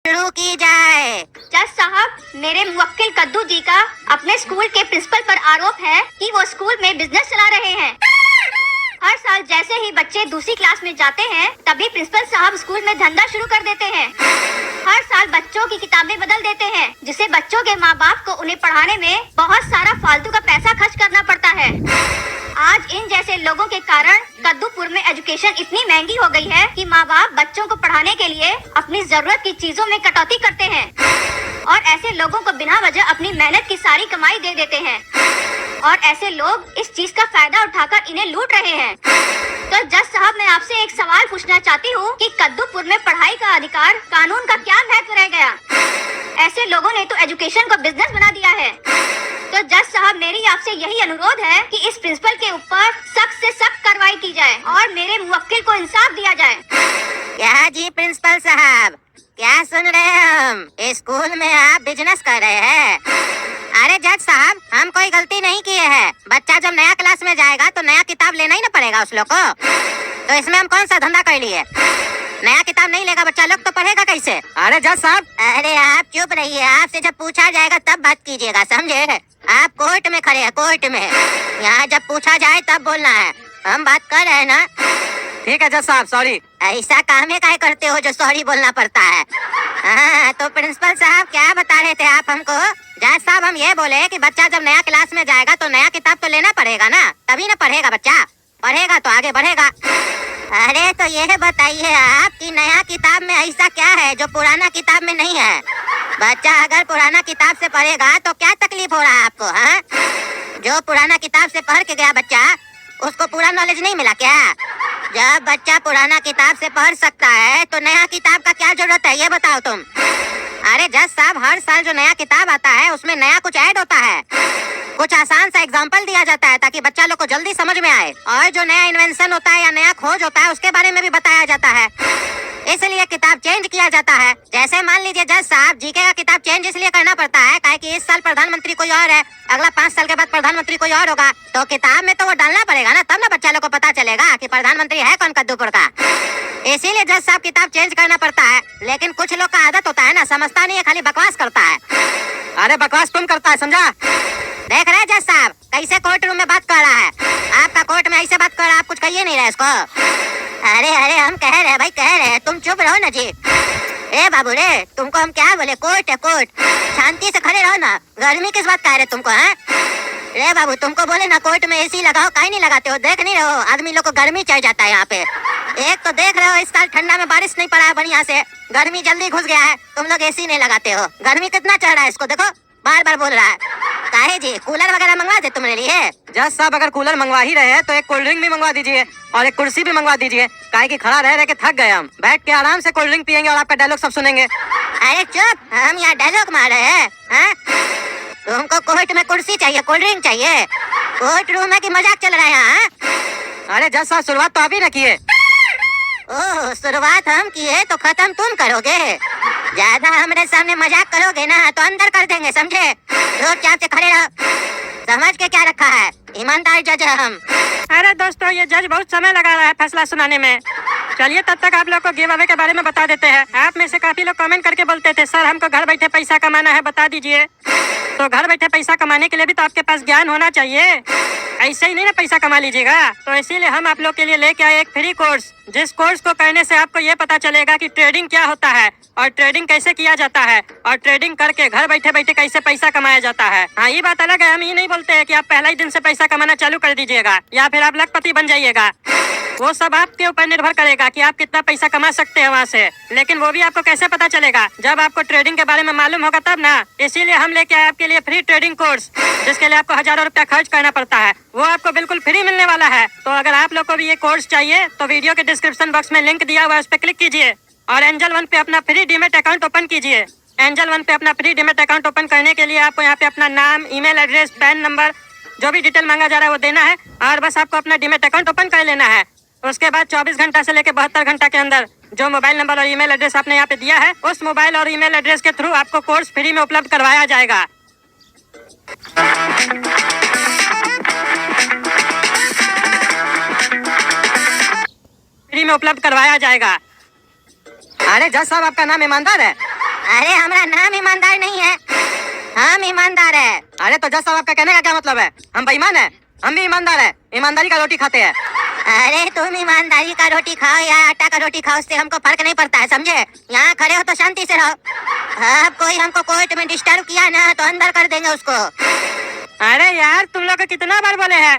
शुरू की जाए। जज साहब, मेरे मुवक्किल कद्दू जी का अपने स्कूल के प्रिंसिपल पर आरोप है कि वो स्कूल में बिजनेस चला रहे हैं। हर साल जैसे ही बच्चे दूसरी क्लास में जाते हैं तभी प्रिंसिपल साहब स्कूल में धंधा शुरू कर देते हैं। हर साल बच्चों की किताबें बदल देते हैं, जिससे बच्चों के माँ बाप को उन्हें पढ़ाने में बहुत सारा फालतू का पैसा खर्च करना पड़ता है। आज इन जैसे लोगों के कारण कद्दूपुर में एजुकेशन इतनी महंगी हो गई है कि माँ बाप बच्चों को पढ़ाने के लिए अपनी जरूरत की चीजों में कटौती करते हैं और ऐसे लोगों को बिना वजह अपनी मेहनत की सारी कमाई दे देते हैं और ऐसे लोग इस चीज का फायदा उठाकर इन्हें लूट रहे हैं। तो जज साहब, मैं आपसे एक सवाल पूछना चाहती हूँ कि कद्दूपुर में पढ़ाई का अधिकार कानून का क्या महत्व रह गया? ऐसे लोगों ने तो एजुकेशन को बिजनेस बना दिया है। तो जज साहब, मेरी आपसे यही अनुरोध है कि इस प्रिंसिपल के ऊपर सख्त से सख्त कार्रवाई की जाए और मेरे मुवक्किल को इंसाफ दिया जाए। क्या जी प्रिंसिपल साहब, क्या सुन रहे हैं हम? स्कूल में आप बिजनेस कर रहे हैं? अरे जज साहब, हम कोई गलती नहीं किए हैं। बच्चा जब नया क्लास में जाएगा तो नया किताब लेना ही ना पड़ेगा उस लोग को। तो इसमें हम कौन सा धंधा कर लिए? नया किताब नहीं लेगा बच्चा लोग तो पढ़ेगा कैसे? अरे जज साहब, अरे आप चुप रहिए, आपसे जब पूछा जाएगा तब बात कीजिएगा, समझे? आप कोर्ट में खड़े हैं, कोर्ट में। यहाँ जब पूछा जाए तब बोलना है। हम बात कर रहे हैं ना। ठीक है जज साहब, सॉरी। ऐसा काम है काहे करते हो जो सॉरी बोलना पड़ता है? हाँ, तो प्रिंसिपल साहब क्या बता रहे थे आप हमको? जज साहब, हम ये बोले कि बच्चा जब नया क्लास में जाएगा तो नया किताब तो लेना पड़ेगा ना, तभी ना पढ़ेगा बच्चा। पढ़ेगा तो आगे बढ़ेगा। अरे तो ये बताइए आप कि नया किताब में ऐसा क्या है जो पुराना किताब में नहीं है? बच्चा अगर पुराना किताब से पढ़ेगा तो क्या तकलीफ हो रहा है आपको? हाँ, जो पुराना किताब से पढ़ के गया बच्चा उसको पूरा नॉलेज नहीं मिला क्या? जब बच्चा पुराना किताब से पढ़ सकता है तो नया किताब का क्या जरूरत है, ये बताओ तुम। अरे जज साहब, हर साल जो नया किताब आता है उसमें नया कुछ ऐड होता है, कुछ आसान सा एग्जाम्पल दिया जाता है ताकि बच्चा लोग को जल्दी समझ में आए, और जो नया इन्वेंशन होता है या नया खोज होता है उसके बारे में भी बताया जाता है। इसलिए किताब चेंज किया जाता है। जैसे मान लीजिए जज साहब, जीके का किताब चेंज इसलिए करना पड़ता है काहे कि इस साल प्रधानमंत्री कोई और है, अगला 5 साल के बाद प्रधानमंत्री कोई और होगा, तो किताब में तो वो डालना पड़ेगा ना, तब ना बच्चा लोग को पता चलेगा कि प्रधानमंत्री है कौन कद्दूपुर का। इसीलिए जज साहब किताब चेंज करना पड़ता है। लेकिन कुछ लोग का आदत होता है ना, समझता नहीं है, खाली बकवास करता है। अरे बकवास तुम करता है, समझा? देख रहे हैं जज साहब कैसे कोर्ट रूम में बात कर रहा है? आपका कोर्ट में ऐसे बात कर रहा है, आप कुछ कहिए नहीं रहे इसको। अरे अरे, हम कह रहे हैं भाई, कह रहे हैं, तुम चुप रहो ना जी। ए बाबू रे, तुमको हम क्या बोले? कोर्ट है कोर्ट, शांति से खड़े रहो ना। गर्मी किस बात कह रहे तुमको? है रे बाबू, तुमको बोले ना कोर्ट में एसी लगाओ, काहे नहीं लगाते हो? देख नहीं रहे हो आदमी लोग को गर्मी चढ़ जाता है यहाँ पे। एक तो देख रहे हो इस साल ठंडा में बारिश नहीं पड़ा है बढ़िया से, गर्मी जल्दी घुस गया है, तुम लोग एसी नहीं लगाते हो। गर्मी कितना चढ़ रहा है इसको देखो, बार बार बोल रहा है। काहे जी, कूलर वगैरह मंगवा दे तुम्हारे लिए? जज साहब, अगर कूलर मंगवा ही रहे हैं तो एक कोल्ड ड्रिंक भी मंगवा दीजिए और एक कुर्सी भी मंगवा दीजिए, काहे कि खड़ा रह रह के थक गए हम। बैठ के आराम से कोल्ड ड्रिंक पियेंगे और आपका डायलॉग सब सुनेंगे। अरे चुप, हम यहाँ डायलॉग मार रहे हैं? हाँ? तुमको कोर्ट में कुर्सी चाहिए, कोल्ड ड्रिंक चाहिए? कोर्ट रूम में कि मजाक चल रहा है यहाँ? अरे जज साहब, शुरुआत तो आप ही ना किए। ओह, शुरुआत हम किए तो खत्म तुम करोगे? ज्यादा हमारे सामने मजाक करोगे ना तो अंदर कर देंगे, समझे? चुपचाप से खड़े रहो। समझ के क्या रखा है? ईमानदार जज है हम। अरे दोस्तों, ये जज बहुत समय लगा रहा है फैसला सुनाने में। चलिए तब तक आप लोग को गिव अवे के बारे में बता देते हैं। आप में से काफी लोग कमेंट करके बोलते थे सर हमको घर बैठे पैसा कमाना है, बता दीजिए। तो घर बैठे पैसा कमाने के लिए भी तो आपके पास ज्ञान होना चाहिए, ऐसे ही नहीं ना पैसा कमा लीजिएगा। तो इसीलिए हम आप लोग के लिए लेके आए एक फ्री कोर्स, जिस कोर्स को करने से आपको ये पता चलेगा कि ट्रेडिंग क्या होता है और ट्रेडिंग कैसे किया जाता है और ट्रेडिंग करके घर बैठे बैठे कैसे पैसा कमाया जाता है। हाँ, ये बात अलग है, हम ये नहीं बोलते हैं कि आप पहला ही दिन से पैसा कमाना चालू कर दीजिएगा या फिर आप लखपति बन जाइएगा। वो सब आपके ऊपर निर्भर करेगा कि आप कितना पैसा कमा सकते हैं वहाँ से। लेकिन वो भी आपको कैसे पता चलेगा? जब आपको ट्रेडिंग के बारे में मालूम होगा तब ना। इसीलिए हम लेके आए आपके लिए फ्री ट्रेडिंग कोर्स, जिसके लिए आपको हजारों रुपया खर्च करना पड़ता है, वो आपको बिल्कुल फ्री मिलने वाला है। तो अगर आप लोग को भी ये कोर्स चाहिए तो वीडियो के डिस्क्रिप्शन बॉक्स में लिंक दिया हुआ है, उस पर क्लिक कीजिए और एंजल वन पे अपना फ्री डीमेट अकाउंट ओपन कीजिए। एंजल वन पे अपना फ्री डीमेट अकाउंट ओपन करने के लिए आपको यहाँ पे अपना नाम, ईमेल एड्रेस, पैन नंबर, जो भी डिटेल मांगा जा रहा है वो देना है और बस आपको अपना डीमेट अकाउंट ओपन कर लेना है। उसके बाद 24 घंटा से लेकर 72 घंटा के अंदर जो मोबाइल नंबर और ईमेल एड्रेस आपने यहाँ पे दिया है, उस मोबाइल और ईमेल एड्रेस के थ्रू आपको कोर्स फ्री में उपलब्ध करवाया जाएगा। फ्री में उपलब्ध करवाया जाएगा। अरे जज साहब, आपका नाम ईमानदार है? अरे हमारा नाम ईमानदार नहीं है, हम ईमानदार है। अरे तो जज साहब आपका कहने का क्या मतलब है? हम बेईमान है? हम भी ईमानदार है, ईमानदारी का रोटी खाते हैं। अरे तुम ईमानदारी का रोटी खाओ या आटा का रोटी खाओ, उससे हमको फर्क नहीं पड़ता है, समझे? यहाँ खड़े हो तो शांति से रहो। अब कोई हमको कोर्ट में डिस्टर्ब किया ना तो अंदर कर देंगे उसको। अरे यार तुम लोग को कितना बार बोले हैं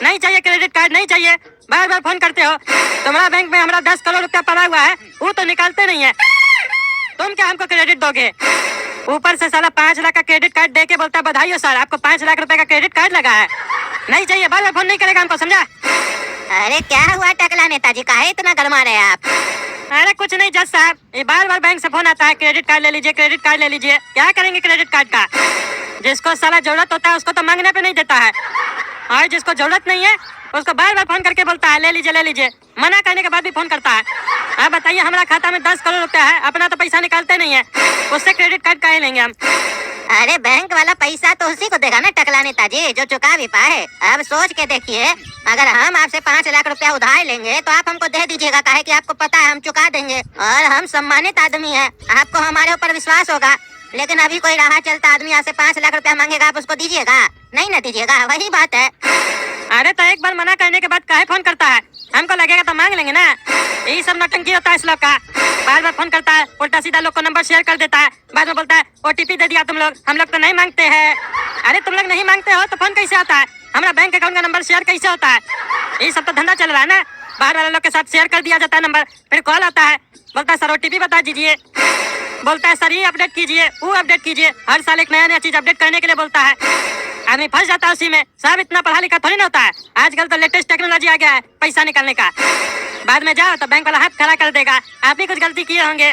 नहीं चाहिए क्रेडिट कार्ड, नहीं चाहिए, बार बार फोन करते हो। तुम्हारा बैंक में हमारा 10 करोड़ रुपया पड़ा हुआ है, वो तो निकालते नहीं है। तुम क्या हमको क्रेडिट दोगे? ऊपर से साला 5 लाख का क्रेडिट कार्ड दे के बोलता है बधाई हो सर, आपको 5 लाख रुपए का क्रेडिट कार्ड लगा है। नहीं चाहिए, बार बार फोन नहीं करेगा हमको, समझा? अरे क्या हुआ टकला नेताजी, काहे इतना गरमा रहे हैं आप? अरे कुछ नहीं जज साहब, ये बार बार बैंक से फोन आता है क्रेडिट कार्ड ले लीजिए, क्रेडिट कार्ड ले लीजिए। क्या करेंगे क्रेडिट कार्ड का? जिसको साला जरूरत होता है उसको तो मांगने पे नहीं देता है, और जिसको जरूरत नहीं है उसको बार बार फोन करके बोलता है ले लीजिए ले लीजिए, मना करने के बाद भी फोन करता है। अब बताइए हमारा खाता में 10 करोड़ रुपया है, अपना तो पैसा निकालते नहीं है, उससे क्रेडिट कार्ड काहे लेंगे हम? अरे बैंक वाला पैसा तो उसी को देगा ना टकला नेताजी जो चुका भी पाए। अब सोच के देखिए, अगर हम आपसे 5 लाख रुपया उधार लेंगे तो आप हमको दे दीजिएगा, काहे कि आपको पता है हम चुका देंगे और हम सम्मानित आदमी हैं, आपको हमारे ऊपर विश्वास होगा। लेकिन अभी कोई राह चलता आदमी यहाँ से 5 लाख रुपया मांगेगा, आप उसको दीजिएगा? नहीं ना दीजिएगा, वही बात है। अरे तो एक बार मना करने के बाद काहे फोन करता है? हमको लगेगा तो मांग लेंगे ना। यही सब नौटंकी होता है इस लोग का, बार बार फोन करता है, उल्टा सीधा लोग को नंबर शेयर कर देता है, बाद में बोलता है OTP दे दिया तुम लोग, हम लोग तो नहीं मांगते हैं। अरे तुम लोग नहीं मांगते हो तो फोन कैसे आता है? हमारा बैंक अकाउंट का नंबर शेयर कैसे होता है? यही सब तो धंधा चल रहा है ना, बाहर वाले लोग के साथ शेयर कर दिया जाता है नंबर, फिर कॉल आता है, बोलता है सर OTP बता दीजिए, बोलता है सर ये अपडेट कीजिए, वो अपडेट कीजिए, हर साल एक नया नया चीज अपडेट करने के लिए बोलता है। आदमी फंस जाता है उसी में। सब इतना पढ़ा लिखा थोड़ी ना होता है, आजकल तो लेटेस्ट टेक्नोलॉजी आ गया है पैसा निकालने का। बाद में जाओ तो बैंक वाला हाथ खड़ा कर देगा, आप भी कुछ गलती किए होंगे।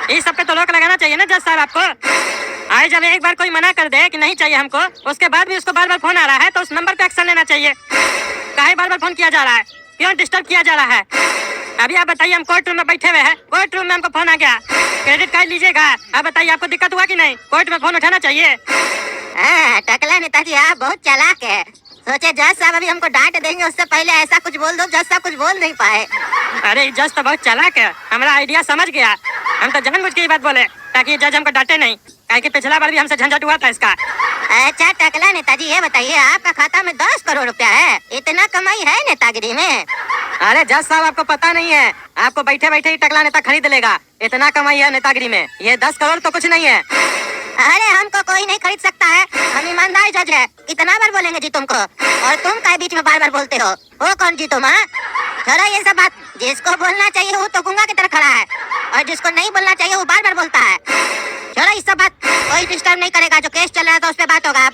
इस सब पे तो रोक लगाना चाहिए ना जज साहब आपको। आए जब एक बार कोई मना कर दे कि नहीं चाहिए हमको, उसके बाद भी उसको बार बार फोन आ रहा है तो उस नंबर पे एक्शन लेना चाहिए। काहे बार बार फोन किया जा रहा है, क्यों डिस्टर्ब किया जा रहा है? अभी आप बताइए, हम कोर्ट रूम में बैठे हुए हैं, कोर्ट रूम में हमको फोन आ गया, क्रेडिट कार्ड लीजिएगा, आप बताइए आपको दिक्कत हुआ कि नहीं? कोर्ट में फोन उठाना चाहिए। टकला नेताजी आप बहुत चालाक है, सोचे जज साहब अभी हमको डांट देंगे, उससे पहले ऐसा कुछ बोल दो जज साहब कुछ बोल नहीं पाए। अरे जज तो बहुत चालाक है, हमारा आइडिया समझ गया, हम तो जानबूझ के ये बात बोले ताकि जज हमको डांटे नहीं, काहे कि पिछला बार भी हमसे झंझट हुआ था इसका। अच्छा टकला नेताजी ये बताइए, आपका खाता में 10 करोड़ रुपया है, इतना कमाई है नेतागिरी में? अरे जज साहब आपको पता नहीं है, आपको बैठे बैठे ही टकला नेता खरीद लेगा, इतना कमाई है नेतागिरी में, ये 10 करोड़ तो कुछ नहीं है। अरे हमको कोई नहीं खरीद सकता है, हम ईमानदार जज है, कितना बार बोलेंगे जी तुमको, और तुम काय बीच में बार बार बोलते हो? वो कौन जी तुम? चलो ये सब बात, जिसको बोलना चाहिए वो तो गूंगा की तरह खड़ा है, और जिसको नहीं बोलना चाहिए वो बार बार बोलता है। चलो इस सब बात कोई डिस्टर्ब नहीं करेगा, जो केस चल रहा है तो उस पर बात होगा।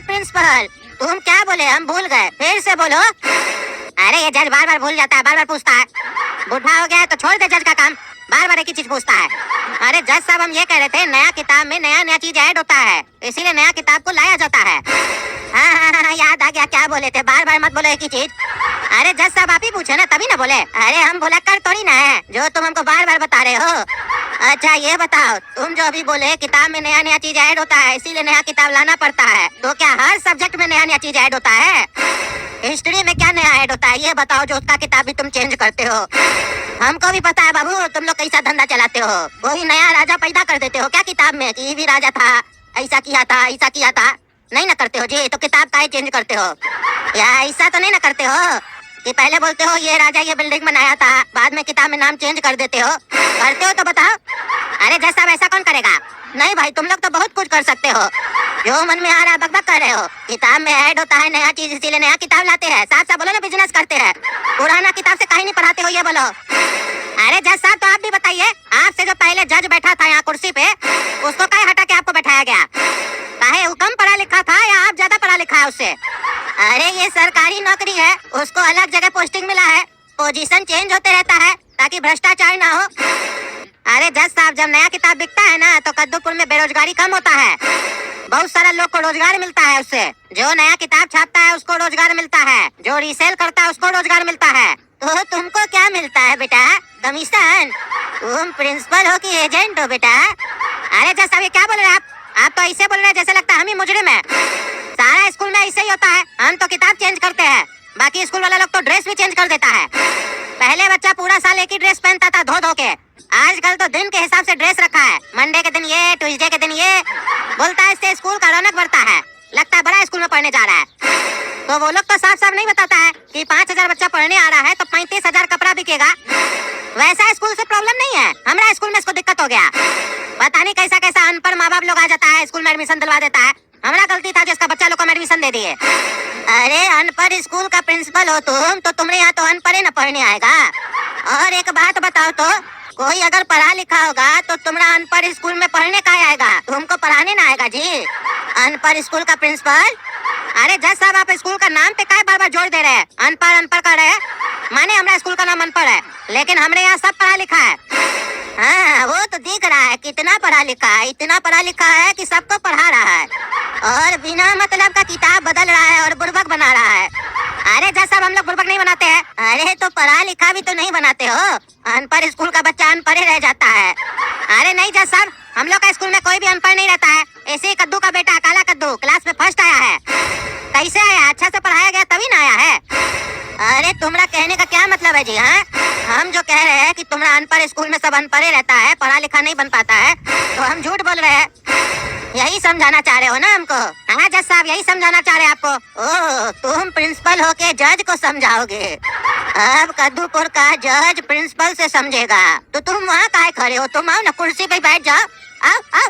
प्रिंसिपल तुम क्या बोले, हम भूल गए, फिर से बोलो। अरे ये जज बार बार भूल जाता है, बार बार पूछता है, बुढ़ा हो गया है तो छोड़ दे जज का काम, बार बार एक ही चीज पूछता है। अरे जज साहब हम ये कह रहे थे, नया किताब में नया नया चीज ऐड होता है, इसीलिए नया किताब को लाया जाता है। हाँ, याद आ गया, क्या बोले थे, बार बार मत बोलो एक ही चीज। अरे जज साहब आप ही पूछे ना तभी ना बोले, अरे हम बोला कर थोड़ी ना है जो तुम हमको बार बार बता रहे हो। अच्छा ये बताओ, तुम जो अभी बोले किताब में नया नया चीज ऐड होता है इसीलिए नया किताब लाना पड़ता है, तो क्या हर सब्जेक्ट में नया नया चीज ऐड होता है? हिस्ट्री में क्या नया ऐड होता है ये बताओ, जो उसका किताब भी तुम चेंज करते हो। हमको भी पता है बाबू, तुम लोग कैसा धंधा चलाते हो, कोई नया राजा पैदा कर देते हो क्या किताब में कि ये भी राजा था, ऐसा किया था, ऐसा किया था, नहीं ना करते हो जी, तो किताब काहे चेंज करते हो? या ऐसा तो नहीं ना करते हो कि पहले बोलते हो ये राजा ये बिल्डिंग बनाया था, बाद में किताब में नाम चेंज कर देते हो? करते हो तो बताओ। अरे जज साहब ऐसा कौन करेगा? नहीं भाई तुम लोग तो बहुत कुछ कर सकते हो, जो मन में आ रहा है बकबक कर रहे हो। किताब में ऐड होता है नया चीज इसीलिए नया किताब लाते हैं, साफ साफ बोलो ना, बिजनेस करते हैं, पुराना किताब से कहीं नहीं पढ़ाते हो ये बोलो। अरे जज साहब तो आप भी बताइए, आपसे जो पहले जज बैठा था यहाँ कुर्सी पे, उसको काहे हटा के आपको बैठाया गया? काहे वो कम पढ़ा लिखा था या आप ज्यादा पढ़ा लिखा है उससे? अरे ये सरकारी नौकरी है, उसको अलग जगह पोस्टिंग मिला है, पोजीशन चेंज होते रहता है ताकि भ्रष्टाचार ना हो। अरे जज साहब जब नया किताब बिकता है ना तो कद्दूपुर में बेरोजगारी कम होता है, बहुत सारा लोग को रोजगार मिलता है उससे। जो नया किताब छापता है उसको रोजगार मिलता है, जो रीसेल करता है उसको रोजगार मिलता है। तो तुमको क्या मिलता है बेटा? कमीशन? तुम प्रिंसिपल हो कि एजेंट हो बेटा? अरे जज साहब ये क्या बोल रहे हैं आप तो ऐसे बोल रहे हैं जैसे लगता है हम ही मुजरिम है। सारा स्कूल में ऐसे ही होता है, हम तो किताब चेंज करते हैं, बाकी स्कूल वाला लोग तो ड्रेस भी चेंज कर देता है। पहले बच्चा पूरा साल एक ही ड्रेस पहनता था धो धो के। आजकल तो दिन के हिसाब से ड्रेस रखा है। मंडे के दिन ये, ट्यूसडे के दिन ये। बोलता है इससे स्कूल का रौनक बढ़ता है, लगता है बड़ा स्कूल में पढ़ने जा रहा है। तो वो लोग तो साफ साफ नहीं बताता है कि 5,000 बच्चा पढ़ने आ रहा है तो 35,000 कपड़ा बिकेगा। वैसा स्कूल से प्रॉब्लम नहीं है, हमारा स्कूल में इसको दिक्कत हो गया। पता नहीं कैसा कैसा अनपढ़ माँ बाप लोग आ जाता है, स्कूल में एडमिशन दिलवा देता है। हमारा गलती था जिसका बच्चा लोग को एडमिशन दे दिए। अरे अनपढ़ स्कूल का प्रिंसिपल हो तुम, तो तुम्हारे यहाँ तो अनपढ़ न पढ़ने आएगा। और एक बात बताओ तो, कोई अगर पढ़ा लिखा होगा तो तुम्हारा अनपढ़ स्कूल में पढ़ने का आएगा, तुमको पढ़ाने ना आएगा जी। अनपढ़ स्कूल का प्रिंसिपल, अरे जज साहब आप स्कूल का नाम पे काय बार बार जोड़ दे रहे हैं? अनपढ़ अनपढ़ कर रहे हैं, माने हमारा स्कूल का नाम अनपढ़ है, लेकिन हमारे यहाँ सब पढ़ा लिखा है। हाँ वो तो दिख रहा है कितना पढ़ा लिखा है, इतना पढ़ा लिखा है कि सबको पढ़ा रहा है और बिना मतलब का किताब बदल रहा है और बुर्बक बना रहा है। अरे जज साहब हम लोग बुर्बक नहीं बनाते हैं। अरे तो पढ़ा लिखा भी तो नहीं बनाते हो, अनपढ़ स्कूल का बच्चा अनपढ़ रह जाता है। अरे नहीं जज साहब, हम लोग का स्कूल में कोई भी अनपढ़ नहीं रहता है। ऐसे ही कद्दू का बेटा काला कद्दू क्लास में फर्स्ट आया है। कैसे आया? अच्छा से पढ़ाया गया तभी ना आया है। अरे तुम्हारा कहने का क्या मतलब है जी? हाँ हम जो कह रहे हैं कि तुम्हारा अनपढ़ स्कूल में सब अनपढ़ रहता है, पढ़ा लिखा नहीं बन पाता है, तो हम झूठ बोल रहे हैं। यही समझाना चाह रहे हो ना हमको? हाँ जज साहब यही समझाना चाह रहे हैं आपको। ओह तुम प्रिंसिपल होके जज को समझाओगे? अब कद्दूपुर का जज प्रिंसिपल से समझेगा तो तुम वहाँ काहे खड़े हो? तुम आओ ना कुर्सी पे बैठ जाओ। आओ आओ।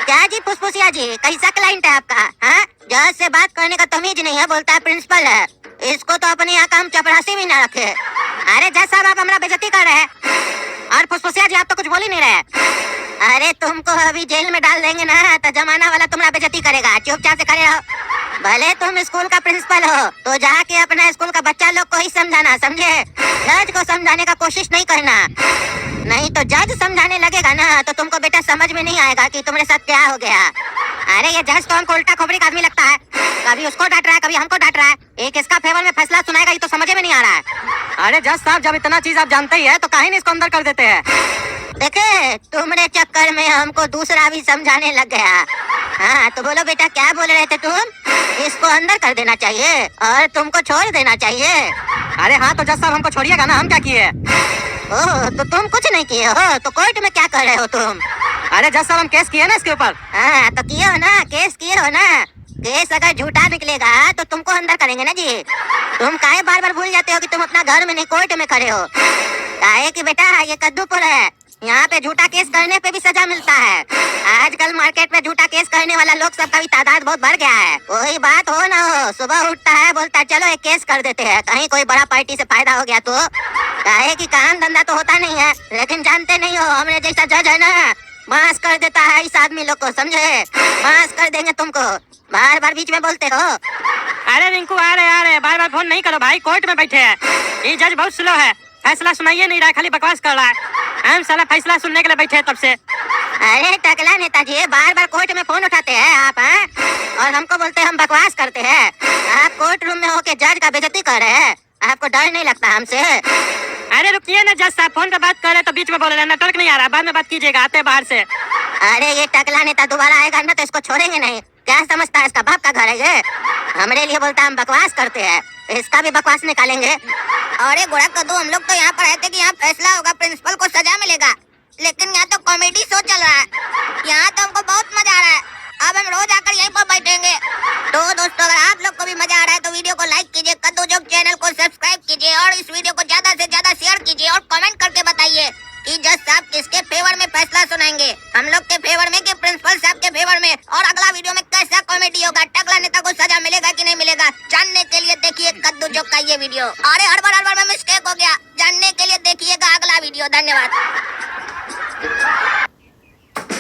क्या जी फुसफुसिया जी, कैसा क्लाइंट है आपका? हाँ जज से बात करने का तमीज नहीं है, बोलता है प्रिंसिपल है। इसको तो अपने यहाँ काम चपरासी भी ना रखे। अरे जज साहब आप हमारा बेइज्जती कर रहे हैं और फुसफुसिया जी आप तो कुछ बोल ही नहीं रहे। अरे तुमको अभी जेल में डाल देंगे ना तो जमाना वाला तुम्हारा बेइज्जती करेगा, चुपचाप से खड़े रहो। भले तुम स्कूल का प्रिंसिपल हो तो जाके अपना स्कूल का बच्चा लोग को ही समझाना, समझे? जज को समझाने का कोशिश नहीं करना, नहीं तो जज समझाने लगेगा ना तो तुमको बेटा समझ में नहीं आएगा कि तुम्हारे साथ क्या हो गया। अरे ये जज तो हमको उल्टा खोपड़ी का आदमी लगता है, कभी उसको डांट रहा है कभी हमको डांट रहा है। एक इसका फेवर में फैसला सुनाएगा ये तो समझ में नहीं आ रहा है। अरे जज साहब जब इतना चीज आप जानते ही है तो काहे नहीं इसको अंदर कर देते हैं? देखे तुम्हारे चक्कर में हमको दूसरा भी समझाने लग गया। हाँ तो बोलो बेटा क्या बोल रहे थे तुम? इसको अंदर कर देना चाहिए और तुमको छोड़ देना चाहिए। अरे हाँ तो जज साहब हमको छोड़िएगा ना, हम क्या किए? ओह तो तुम कुछ नहीं किए हो तो कोर्ट में क्या कर रहे हो तुम? अरे जज साहब हम केस किए ना इसके ऊपर। हाँ तो किए हो ना, केस किए हो ना। केस अगर झूठा निकलेगा तो तुमको अंदर करेंगे ना जी। तुम काहे बार बार भूल जाते हो कि तुम अपना घर में नहीं कोर्ट में खड़े हो? काहे कि बेटा ये कद्दूपुर है, यहाँ पे झूठा केस करने पे भी सजा मिलता है। आजकल मार्केट में झूठा केस करने वाला लोग सबका भी तादाद बहुत बढ़ गया है। कोई बात हो ना हो, सुबह उठता है बोलता है चलो एक केस कर देते हैं, कहीं कोई बड़ा पार्टी से फायदा हो गया तो। काहे कि काम धंधा तो होता नहीं है, लेकिन जानते नहीं हो हमारे जैसा जज है ना, मास कर देता है इस आदमी लोग को, समझे? मास कर देंगे तुमको, बार बार बीच में बोलते हो। अरे रिंकू आ रहे बार बार फोन नहीं करो भाई, कोर्ट में बैठे हैं। ये जज बहुत स्लो है, फैसला सुनाइए नहीं रहा, खाली बकवास कर रहा है। हम साला फैसला सुनने के लिए बैठे हैं तब से। अरे टकला नेताजी बार बार कोर्ट में फोन उठाते हैं आप, हैं? और हमको बोलते हैं हम बकवास करते हैं। आप कोर्ट रूम में होके जज का बेइज्जती कर रहे हैं, आपको डर नहीं लगता हमसे? अरे रुकिए ना जज साहब, फोन पे बात कर रहे तो बीच में बोल रहे हैं, नेटवर्क नहीं आ रहा, बाद में बात कीजिएगा, आते बाहर से। अरे ये टकला नेता दोबारा आएगा ना तो इसको छोड़ेंगे नहीं। क्या समझता है इसका बाप का घर है ये? हमारे लिए बोलता है हम बकवास करते हैं, इसका भी बकवास निकालेंगे। अरे गोड़ा कद्दू हम लोग तो यहाँ पर आए थे कि यहाँ फैसला होगा, प्रिंसिपल को सजा मिलेगा, लेकिन यहाँ तो कॉमेडी शो चल रहा है। यहाँ तो हमको बहुत मजा आ रहा है, अब हम रोज आकर यहीं पर बैठेंगे। तो दोस्तों अगर आप लोग को भी मजा आ रहा है तो वीडियो को लाइक कीजिए, कद्दू जोक चैनल को सब्सक्राइब कीजिए और इस वीडियो को ज्यादा से ज्यादा शेयर कीजिए और कमेंट करके बताइए कि जज साहब किसके फेवर में फैसला सुनाएंगे, हम लोग के फेवर में कि प्रिंसिपल साहब के फेवर में, और अगला वीडियो में कैसा कॉमेडी होगा, टकला नेता को सजा मिलेगा कि नहीं मिलेगा, जानने के लिए देखिए कद्दू जोक का ये वीडियो। अरे हड़बड़ में मिस्टेक हो गया, जानने के लिए देखिएगा अगला वीडियो। धन्यवाद।